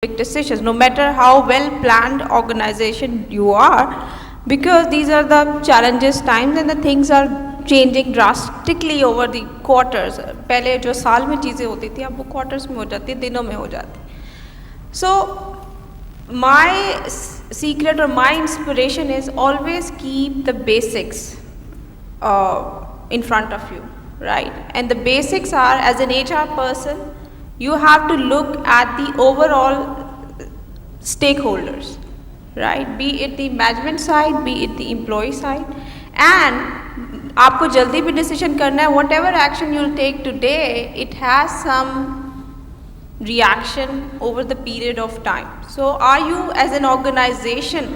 quick decisions, no matter how well planned organization you are, because these are the challenges times and the things are changing drastically over the quarters. पहले जो साल में चीज़ें होती थी अब वो quarters में हो जाती है, दिनों में हो जाती. So my secret or my inspiration is always keep the basics in front of you, right? And the basics are, as an HR person, you have to look at the overall stakeholders, right? Be it the management side, be it the employee side, and आपको जल्दी भी decision करना है. Whatever action you'll take today, it has some reaction over the period of time. So are you as an organization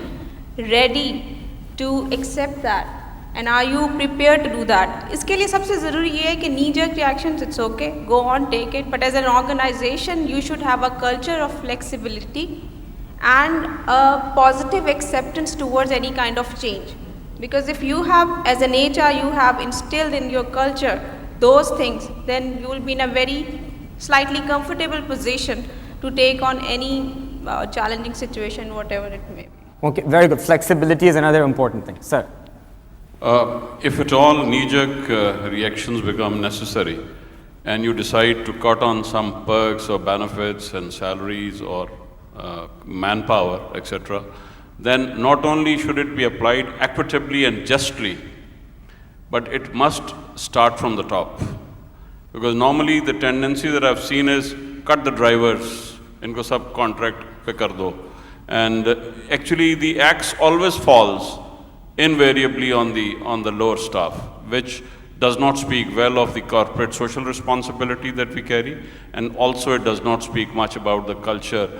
ready to accept that? And are you prepared to do that? इसके लिए सबसे ज़रूरी ये है कि knee-jerk reactions, it's okay, go on, take it. But as an organization, you should have a culture of flexibility and a positive acceptance towards any kind of change. Because if you have, as an HR, you have instilled in your culture those things, then you will be in a very slightly comfortable position to take on any challenging situation, whatever it may be. Okay, very good. Flexibility is another important thing. Sir. If at all knee-jerk reactions become necessary and you decide to cut on some perks or benefits and salaries or manpower, etc., then not only should it be applied equitably and justly, but it must start from the top. Because normally the tendency that I've seen is cut the drivers, inko sab contract pe kar do. And actually the axe always falls invariably on the lower staff, which does not speak well of the corporate social responsibility that we carry, and also it does not speak much about the culture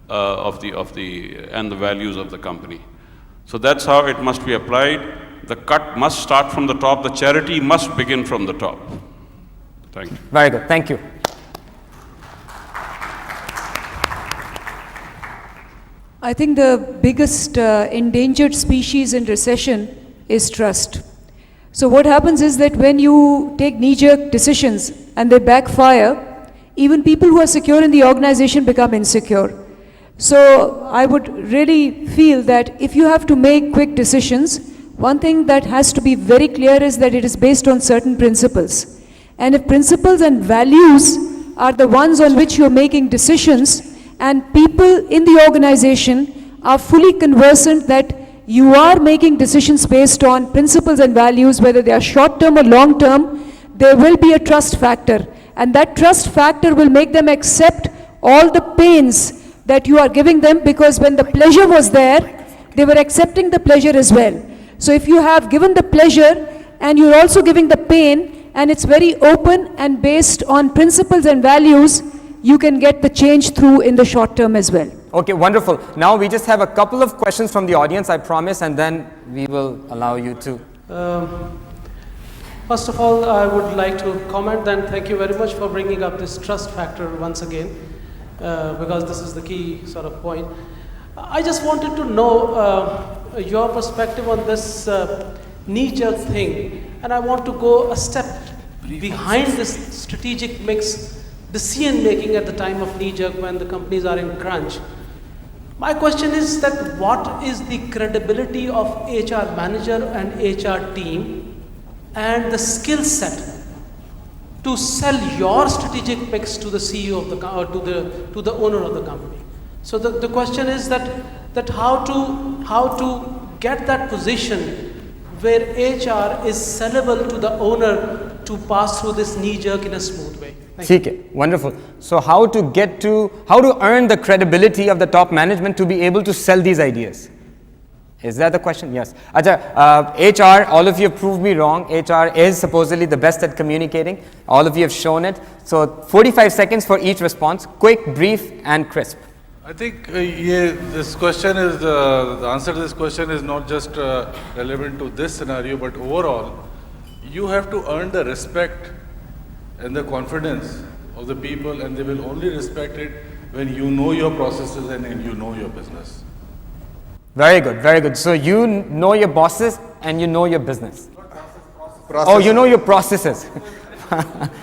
of the and the values of the company. So that's how it must be applied. The cut must start from the top. The charity must begin from the top. Thank you. Very good. Thank you. I think the biggest endangered species in recession is trust. So what happens is that when you take knee-jerk decisions and they backfire, even people who are secure in the organization become insecure. So I would really feel that if you have to make quick decisions, one thing that has to be very clear is that it is based on certain principles. And if principles and values are the ones on which you're making decisions, and people in the organization are fully conversant that you are making decisions based on principles and values, whether they are short-term or long-term, there will be a trust factor. And that trust factor will make them accept all the pains that you are giving them, because when the pleasure was there, they were accepting the pleasure as well. So if you have given the pleasure and you're also giving the pain, and it's very open and based on principles and values, you can get the change through in the short term as well. Okay, wonderful. Now we just have a couple of questions from the audience, I promise, and then we will allow you to. First of all, I would like to comment and thank you very much for bringing up this trust factor once again, because this is the key sort of point. I just wanted to know your perspective on this knee-jerk thing, and I want to go a step behind this strategic mix decision making at the time of knee-jerk when the companies are in crunch. My question is that what is the credibility of HR manager and HR team and the skill set to sell your strategic mix to the CEO of the or to the owner of the company? So the question is that how to get that position where HR is sellable to the owner to pass through this knee-jerk in a smooth way. Okay, wonderful. So how to earn the credibility of the top management to be able to sell these ideas? Is that the question? Yes. HR, all of you have proved me wrong. HR is supposedly the best at communicating. All of you have shown it. So 45 seconds for each response. Quick, brief, and crisp. I think this question is the answer to this question is not just relevant to this scenario, but overall, you have to earn the respect and the confidence of the people, and they will only respect it when you know your processes and you know your business. Very good, very good. So you know your bosses and you know your business. Process. Oh, you know your processes.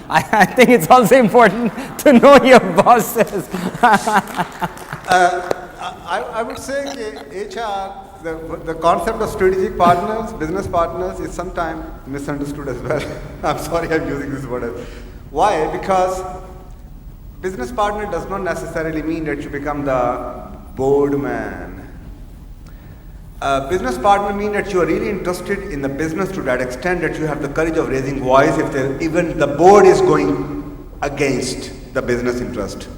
I think it's also important to know your bosses. I would say that HR, the concept of strategic partners, business partners, is sometimes misunderstood as well. I'm sorry I'm using this word. Why? Because business partner does not necessarily mean that you become the board man. Business partner means that you are really interested in the business to that extent that you have the courage of raising voice if even the board is going against the business interest.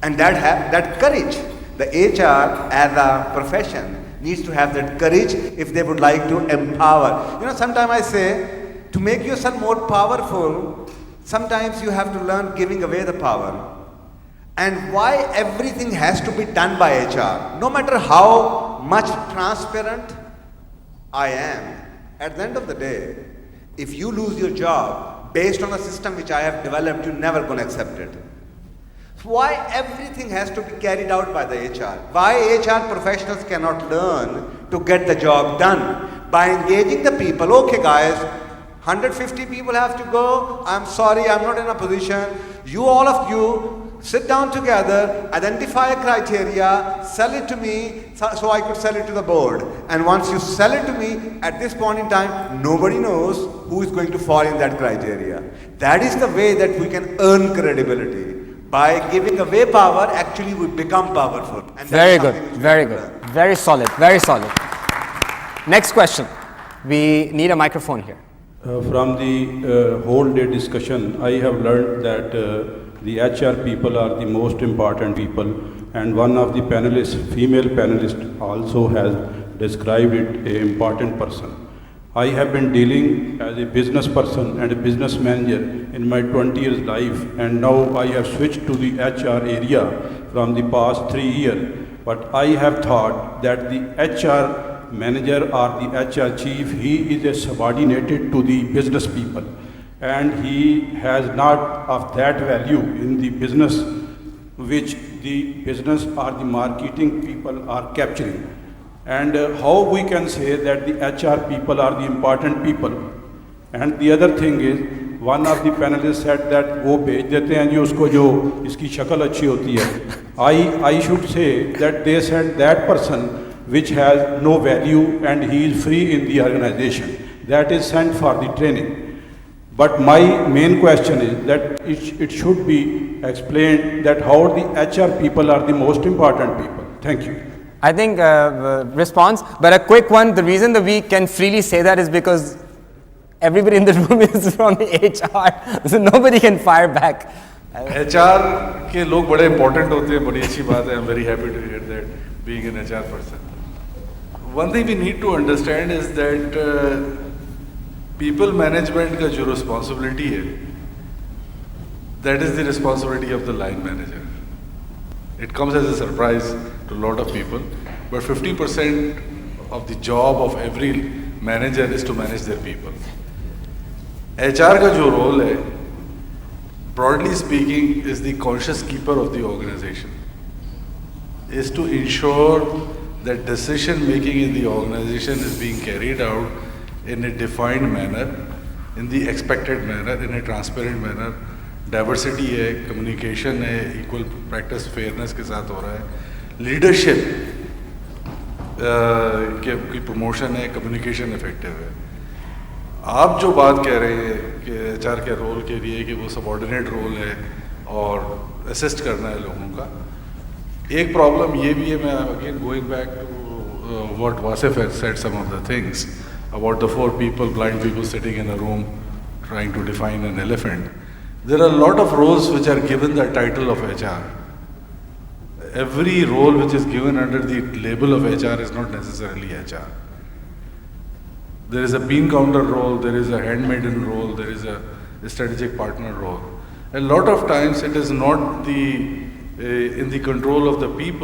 And that courage, the HR as a profession needs to have that courage if they would like to empower. Sometimes I say, to make yourself more powerful, sometimes you have to learn giving away the power. And why everything has to be done by HR, no matter how much transparent I am, at the end of the day, if you lose your job based on a system which I have developed, you're never going to accept it. So why everything has to be carried out by the HR? Why HR professionals cannot learn to get the job done? By engaging the people. Okay guys, 150 people have to go. I'm sorry, I'm not in a position. All of you, sit down together, identify a criteria, sell it to me so I could sell it to the board. And once you sell it to me, at this point in time, nobody knows who is going to fall in that criteria. That is the way that we can earn credibility. By giving away power, actually we become powerful. And very good, very good. Very solid, very solid. Next question. We need a microphone here. From the whole day discussion, I have learned that the HR people are the most important people, and one of the panelists, female panelist, also has described it an important person. I have been dealing as a business person and a business manager in my 20 years life, and now I have switched to the HR area from the past 3 years. But I have thought that the HR manager or the HR chief, he is subordinated to the business people, and he has not of that value in the business which the business or the marketing people are capturing. And how we can say that the HR people are the important people? And the other thing is, one of the panelists said that वो भेज देते हैं जी उसको जो इसकी शक्ल अच्छी होती है. I should say that they said that person which has no value and he is free in the organization, that is sent for the training. But my main question is that it should be explained that how the HR people are the most important people. Thank you. I think response, but a quick one. The reason that we can freely say that is because everybody in the room is from the HR, so nobody can fire back. HR के लोग बड़े important होते हैं, बड़ी अच्छी बात है. I'm very happy to hear that, being an HR person. One thing we need to understand is that people management का जो responsibility है, that is the responsibility of the line manager. It comes as a surprise to a lot of people, but 50% of the job of every manager is to manage their people. HR का जो role है, broadly speaking, is the conscious keeper of the organization, is to ensure that decision making in the organization is being carried out in a defined manner, in the expected manner, in a transparent manner. Diversity है, communication है, equal practice, fairness के साथ हो रहा है. Leadership की promotion है, communication effective है. आप जो बात कह रहे हैं कि HR के रोल के लिए कि वो subordinate role है और assist करना है लोगों का, एक problem ये भी है. मैं again going back to what Wasif has said, some of the things about the 4 people, blind people sitting in a room trying to define an elephant. There are a lot of roles which are given the title of HR. Every role which is given under the label of HR is not necessarily HR. There is a bean counter role, there is a handmaiden role, there is a strategic partner role. A lot of times it is not in the control of the people.